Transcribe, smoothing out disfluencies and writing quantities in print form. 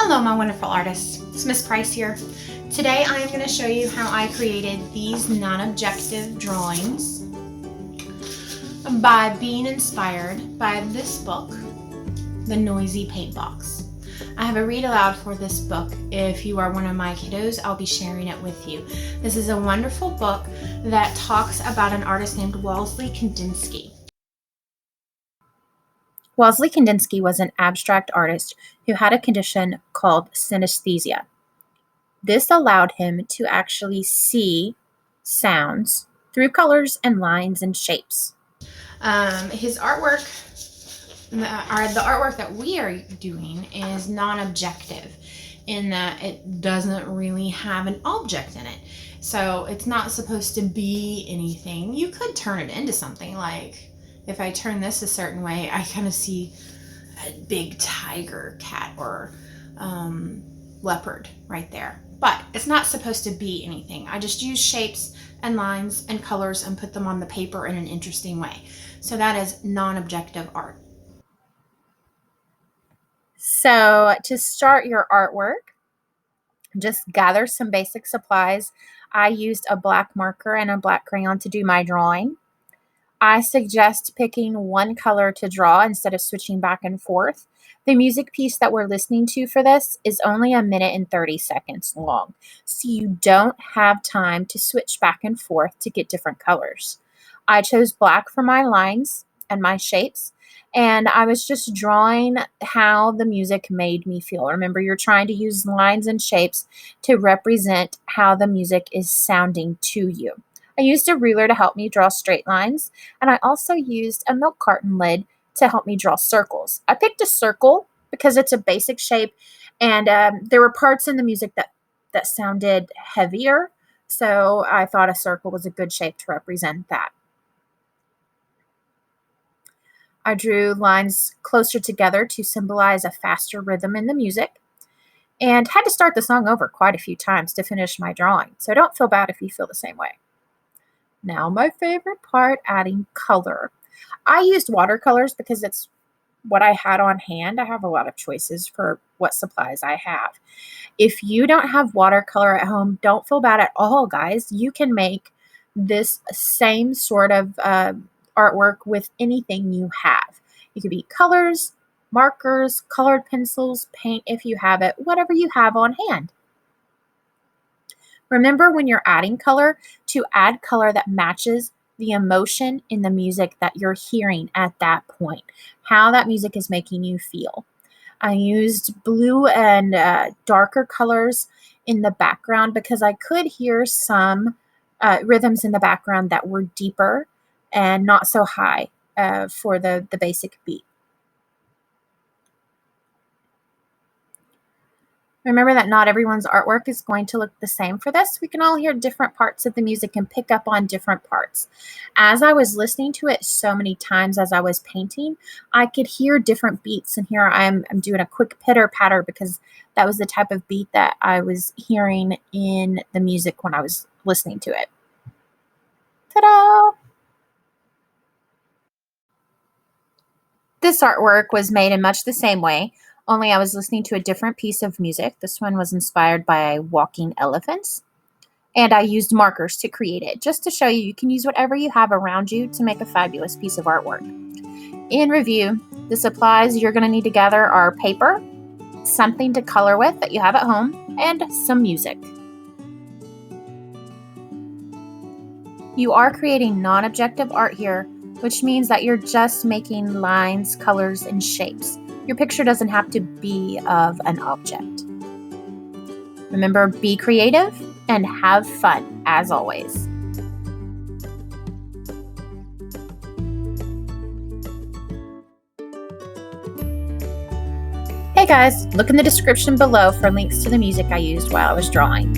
Hello, my wonderful artists. It's Miss Price here. Today I am going to show you how I created these non-objective drawings by being inspired by this book, The Noisy Paint Box. I have a read aloud for this book. If you are one of my kiddos, I'll be sharing it with you. This is a wonderful book that talks about an artist named Wellesley Kandinsky. Wellesley Kandinsky was an abstract artist who had a condition called synesthesia. This allowed him to actually see sounds through colors and lines and shapes. His artwork, the artwork that we are doing is non-objective in that it doesn't really have an object in it. So it's not supposed to be anything. You could turn it into something, like if I turn this a certain way, I kind of see a big tiger, cat, or leopard right there. But it's not supposed to be anything. I just use shapes and lines and colors and put them on the paper in an interesting way. So that is non-objective art. So to start your artwork, just gather some basic supplies. I used a black marker and a black crayon to do my drawing. I suggest picking one color to draw instead of switching back and forth. The music piece that we're listening to for this is only 1 minute and 30 seconds long, so you don't have time to switch back and forth to get different colors. I chose black for my lines and my shapes, and I was just drawing how the music made me feel. Remember, you're trying to use lines and shapes to represent how the music is sounding to you. I used a ruler to help me draw straight lines, and I also used a milk carton lid to help me draw circles. I picked a circle because it's a basic shape, and there were parts in the music that sounded heavier, so I thought a circle was a good shape to represent that. I drew lines closer together to symbolize a faster rhythm in the music, and had to start the song over quite a few times to finish my drawing, so don't feel bad if you feel the same way. Now, my favorite part, adding color. I used watercolors because it's what I had on hand. I have a lot of choices for what supplies I have. If you don't have watercolor at home, don't feel bad at all, guys. You can make this same sort of artwork with anything you have. It could be colors, markers, colored pencils, paint if you have it, whatever you have on hand. Remember, when you're adding color, to add color that matches the emotion in the music that you're hearing at that point, how that music is making you feel. I used blue and darker colors in the background because I could hear some rhythms in the background that were deeper and not so high for the basic beat. Remember that not everyone's artwork is going to look the same for this. We can all hear different parts of the music and pick up on different parts. As I was listening to it so many times as I was painting, I could hear different beats. And here I'm doing a quick pitter-patter because that was the type of beat that I was hearing in the music when I was listening to it. Ta-da! This artwork was made in much the same way, only I was listening to a different piece of music. This one was inspired by walking elephants, and I used markers to create it, just to show you you can use whatever you have around you to make a fabulous piece of artwork. In review, the supplies you're going to need to gather are paper, something to color with that you have at home, and some music. You are creating non-objective art here, which means that you're just making lines, colors, and shapes. Your picture doesn't have to be of an object. Remember, be creative and have fun, as always. Hey guys, look in the description below for links to the music I used while I was drawing.